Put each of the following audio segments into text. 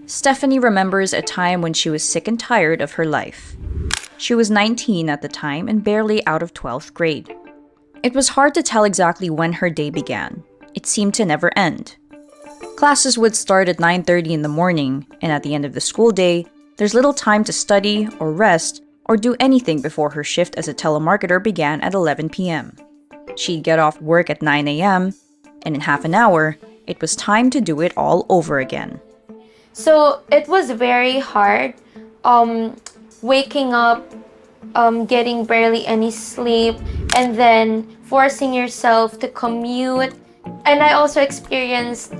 Stephanie remembers a time when she was sick and tired of her life. She was 19 at the time and barely out of 12th grade. It was hard to tell exactly when her day began. It seemed to never end. Classes would start at 9:30 in the morning, and at the end of the school day, there's little time to study or rest or do anything before her shift as a telemarketer began at 11 p.m. She'd get off work at 9 a.m., and in half an hour, it was time to do it all over again. So it was very hard, waking up, getting barely any sleep, and then forcing yourself to commute. And I also experienced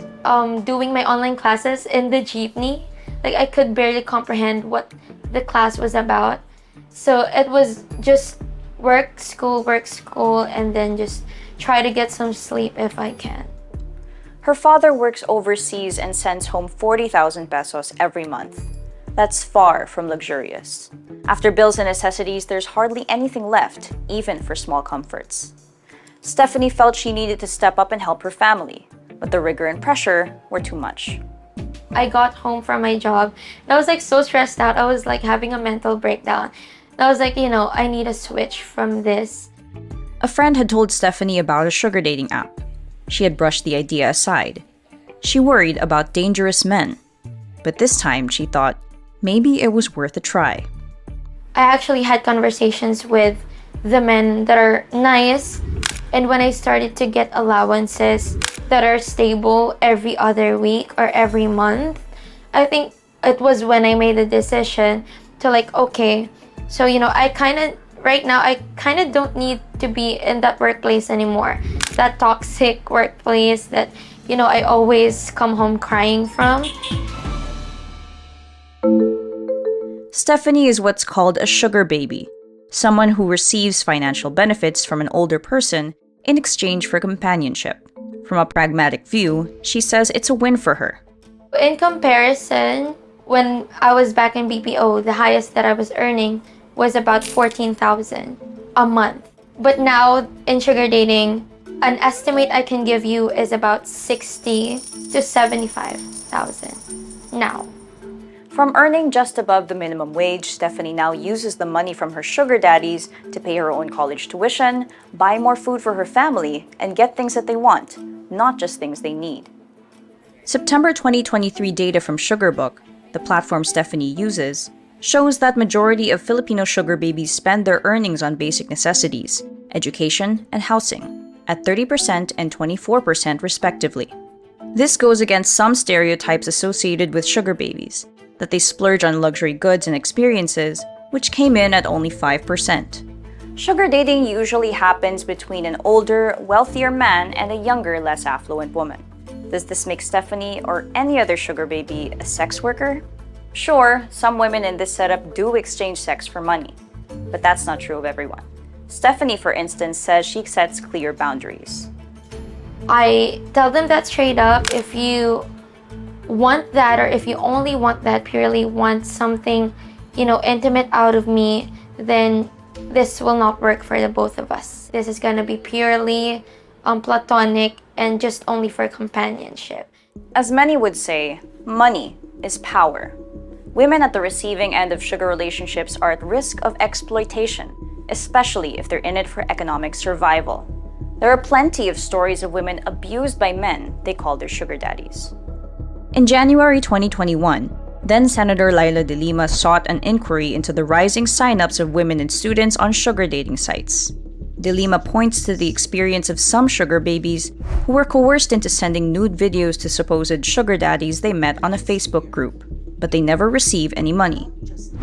doing my online classes in the jeepney. Like, I could barely comprehend what the class was about. So it was just work, school, and then just try to get some sleep if I can. Her father works overseas and sends home 40,000 pesos every month. That's far from luxurious. After bills and necessities, there's hardly anything left, even for small comforts. Stephanie felt she needed to step up and help her family, but the rigor and pressure were too much. I got home from my job and I was like so stressed out. I was like having a mental breakdown. And I was like, I need a switch from this. A friend had told Stephanie about a sugar dating app. She had brushed the idea aside. She worried about dangerous men. But this time, she thought maybe it was worth a try. I actually had conversations with the men that are nice. And when I started to get allowances that are stable every other week or every month, I think it was when I made the decision to okay, so right now I kind of don't need to be in that workplace anymore. That toxic workplace that, I always come home crying from. Stephanie is what's called a sugar baby, someone who receives financial benefits from an older person in exchange for companionship. From a pragmatic view, she says it's a win for her. In comparison, when I was back in BPO, the highest that I was earning was about 14,000 a month. But now in sugar dating, an estimate I can give you is about 60 to 75,000 now. From earning just above the minimum wage, Stephanie now uses the money from her sugar daddies to pay her own college tuition, buy more food for her family, and get things that they want, not just things they need. September 2023 data from Sugarbook, the platform Stephanie uses, shows that majority of Filipino sugar babies spend their earnings on basic necessities, education, and housing, at 30% and 24% respectively. This goes against some stereotypes associated with sugar babies, that they splurge on luxury goods and experiences, which came in at only 5%. Sugar dating usually happens between an older, wealthier man and a younger, less affluent woman. Does this make Stephanie or any other sugar baby a sex worker? Sure, some women in this setup do exchange sex for money, but that's not true of everyone. Stephanie, for instance, says she sets clear boundaries. I tell them that straight up. If you want that, or if you only want that, purely want something, intimate out of me, then this will not work for the both of us. This is gonna be purely platonic and just only for companionship. As many would say, money is power. Women at the receiving end of sugar relationships are at risk of exploitation, especially if they're in it for economic survival. There are plenty of stories of women abused by men they call their sugar daddies. In January 2021, then-Senator Laila de Lima sought an inquiry into the rising sign-ups of women and students on sugar dating sites. De Lima points to the experience of some sugar babies who were coerced into sending nude videos to supposed sugar daddies they met on a Facebook group, but they never receive any money.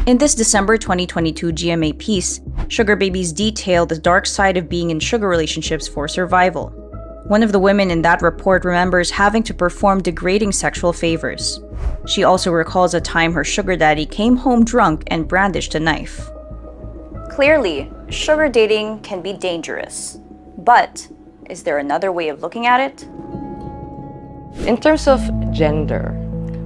In this December 2022 GMA piece, sugar babies detail the dark side of being in sugar relationships for survival. One of the women in that report remembers having to perform degrading sexual favors. She also recalls a time her sugar daddy came home drunk and brandished a knife. Clearly, sugar dating can be dangerous. But is there another way of looking at it? In terms of gender,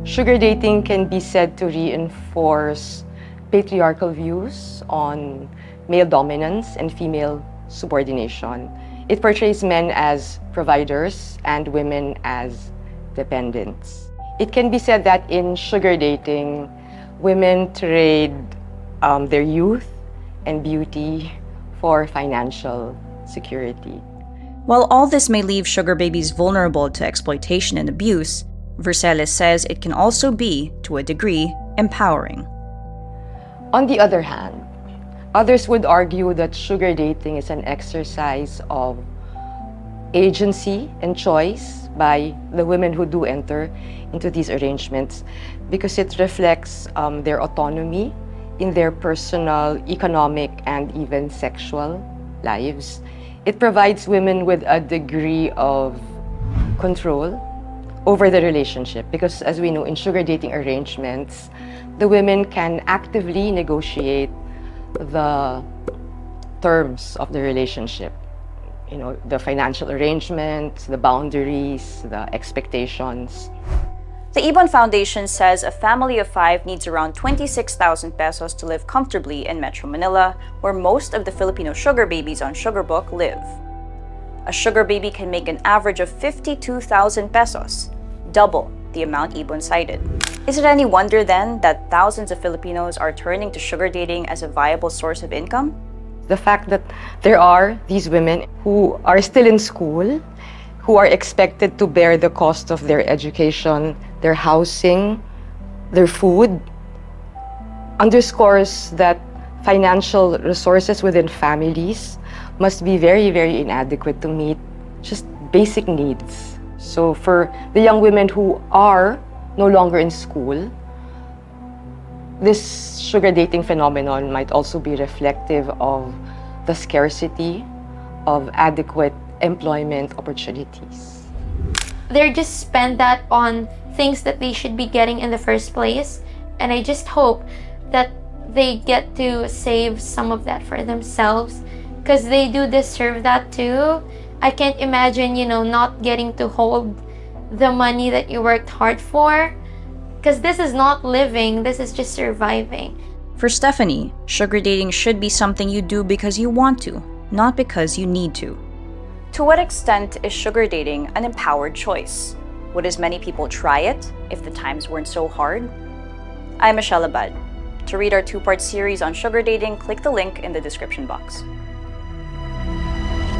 sugar dating can be said to reinforce patriarchal views on male dominance and female subordination. It portrays men as providers and women as dependents. It can be said that in sugar dating, women trade their youth and beauty for financial security. While all this may leave sugar babies vulnerable to exploitation and abuse, Verceles says it can also be, to a degree, empowering. On the other hand, others would argue that sugar dating is an exercise of agency and choice by the women who do enter into these arrangements because it reflects their autonomy in their personal, economic, and even sexual lives. It provides women with a degree of control over the relationship because, as we know, in sugar dating arrangements, the women can actively negotiate the terms of the relationship. You know, the financial arrangements, the boundaries, the expectations. The Ibon Foundation says a family of 5 needs around 26,000 pesos to live comfortably in Metro Manila, where most of the Filipino sugar babies on Sugarbook live. A sugar baby can make an average of 52,000 pesos, double the amount Ibon cited. Is it any wonder then that thousands of Filipinos are turning to sugar dating as a viable source of income? The fact that there are these women who are still in school, who are expected to bear the cost of their education, their housing, their food, underscores that financial resources within families must be very, very inadequate to meet just basic needs. So for the young women who are no longer in school, this sugar dating phenomenon might also be reflective of the scarcity of adequate employment opportunities. They're just spend that on things that they should be getting in the first place, and I just hope that they get to save some of that for themselves because they do deserve that too. I can't imagine, not getting to hold the money that you worked hard for, because this is not living, this is just surviving. For Stephanie, sugar dating should be something you do because you want to, not because you need to. To what extent is sugar dating an empowered choice? Would as many people try it if the times weren't so hard? I'm Michelle Abad. To read our 2-part series on sugar dating, click the link in the description box.